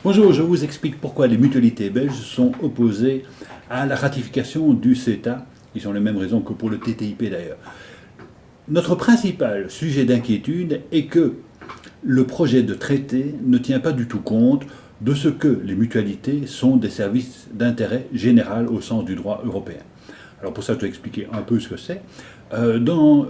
Bonjour, je vous explique pourquoi les mutualités belges sont opposées à la ratification du CETA, qui sont les mêmes raisons que pour le TTIP d'ailleurs. Notre principal sujet d'inquiétude est que le projet de traité ne tient pas du tout compte de ce que les mutualités sont des services d'intérêt général au sens du droit européen. Alors pour ça, je dois expliquer un peu ce que c'est. Dans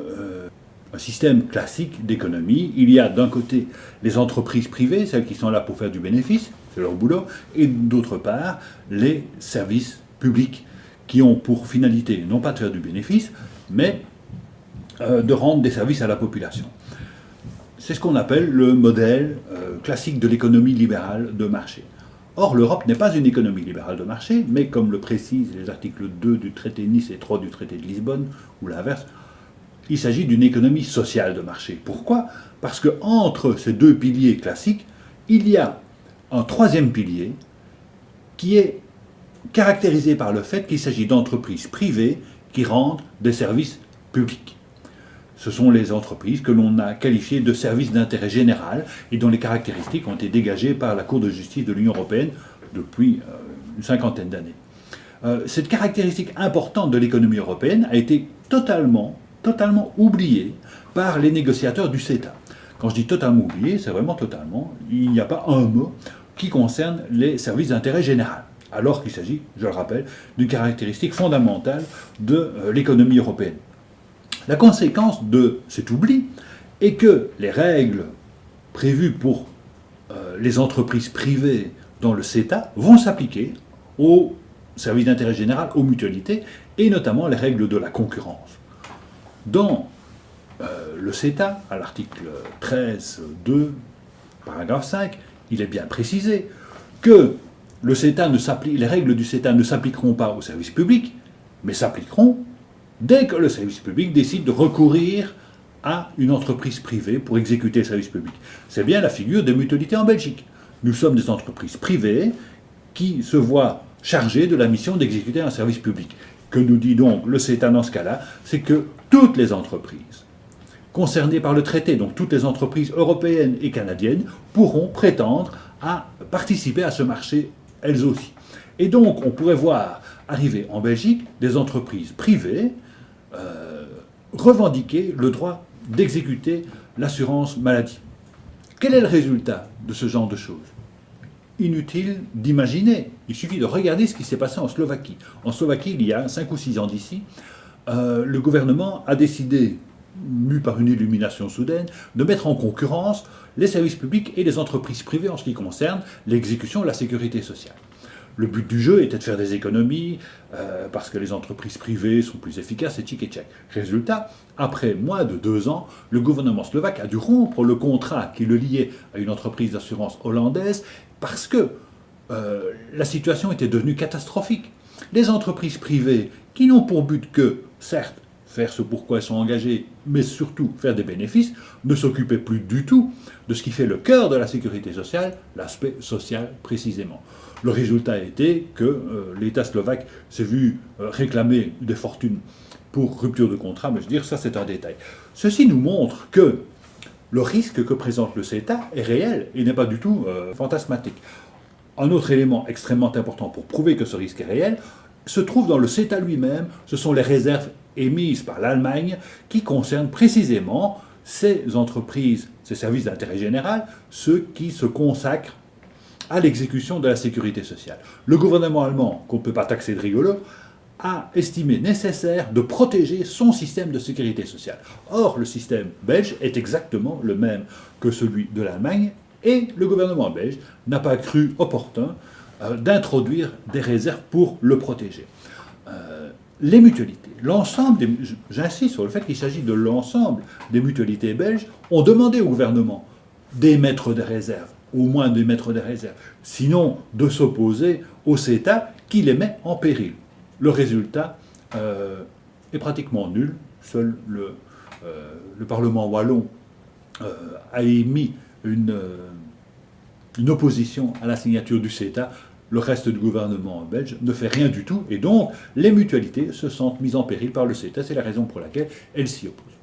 un système classique d'économie, il y a d'un côté les entreprises privées, celles qui sont là pour faire du bénéfice, c'est leur boulot, et d'autre part les services publics qui ont pour finalité non pas de faire du bénéfice, mais de rendre des services à la population. C'est ce qu'on appelle le modèle classique de l'économie libérale de marché. Or, l'Europe n'est pas une économie libérale de marché, mais comme le précisent les articles 2 du traité de Nice et 3 du traité de Lisbonne, ou l'inverse, il s'agit d'une économie sociale de marché. Pourquoi ? Parce qu'entre ces deux piliers classiques, il y a un troisième pilier qui est caractérisé par le fait qu'il s'agit d'entreprises privées qui rendent des services publics. Ce sont les entreprises que l'on a qualifiées de services d'intérêt général et dont les caractéristiques ont été dégagées par la Cour de justice de l'Union européenne depuis une cinquantaine d'années. Cette caractéristique importante de l'économie européenne a été totalement oubliée par les négociateurs du CETA. Quand je dis totalement oublié, c'est vraiment totalement. Il n'y a pas un mot qui concerne les services d'intérêt général, alors qu'il s'agit, je le rappelle, d'une caractéristique fondamentale de l'économie européenne. La conséquence de cet oubli est que les règles prévues pour les entreprises privées dans le CETA vont s'appliquer aux services d'intérêt général, aux mutualités, et notamment les règles de la concurrence. Dans le CETA, à l'article 13.2, paragraphe 5, il est bien précisé que les règles du CETA ne s'appliqueront pas aux services publics, mais s'appliqueront dès que le service public décide de recourir à une entreprise privée pour exécuter le service public. C'est bien la figure des mutualités en Belgique. Nous sommes des entreprises privées qui se voient chargées de la mission d'exécuter un service public. Que nous dit donc le CETA dans ce cas-là ? C'est que toutes les entreprises concernées par le traité, donc toutes les entreprises européennes et canadiennes, pourront prétendre à participer à ce marché elles aussi. Et donc on pourrait voir arriver en Belgique des entreprises privées revendiquer le droit d'exécuter l'assurance maladie. Quel est le résultat de ce genre de choses ? Inutile d'imaginer. Il suffit de regarder ce qui s'est passé en Slovaquie. En Slovaquie, il y a 5 ou 6 ans d'ici, le gouvernement a décidé, mu par une illumination soudaine, de mettre en concurrence les services publics et les entreprises privées en ce qui concerne l'exécution de la sécurité sociale. Le but du jeu était de faire des économies, parce que les entreprises privées sont plus efficaces et tchic et tchac. Résultat, après moins de 2 ans, le gouvernement slovaque a dû rompre le contrat qui le liait à une entreprise d'assurance hollandaise, parce que la situation était devenue catastrophique. Les entreprises privées, qui n'ont pour but que, certes, faire ce pourquoi elles sont engagées, mais surtout faire des bénéfices, ne s'occupaient plus du tout de ce qui fait le cœur de la sécurité sociale, l'aspect social précisément. Le résultat a été que l'État slovaque s'est vu réclamer des fortunes pour rupture de contrat, mais je veux dire, ça c'est un détail. Ceci nous montre que le risque que présente le CETA est réel et n'est pas du tout fantasmatique. Un autre élément extrêmement important pour prouver que ce risque est réel se trouve dans le CETA lui-même, ce sont les réserves émises par l'Allemagne qui concernent précisément ces entreprises, ces services d'intérêt général, ceux qui se consacrent à l'exécution de la sécurité sociale. Le gouvernement allemand, qu'on ne peut pas taxer de rigolo, a estimé nécessaire de protéger son système de sécurité sociale. Or, le système belge est exactement le même que celui de l'Allemagne, et le gouvernement belge n'a pas cru opportun d'introduire des réserves pour le protéger. Les mutualités, j'insiste sur le fait qu'il s'agit de l'ensemble des mutualités belges, ont demandé au gouvernement d'émettre des réserves, au moins d'émettre des réserves, sinon de s'opposer au CETA qui les met en péril. Le résultat est pratiquement nul. Seul le Parlement wallon a émis une opposition à la signature du CETA. Le reste du gouvernement belge ne fait rien du tout, et donc les mutualités se sentent mises en péril par le CETA. C'est la raison pour laquelle elles s'y opposent.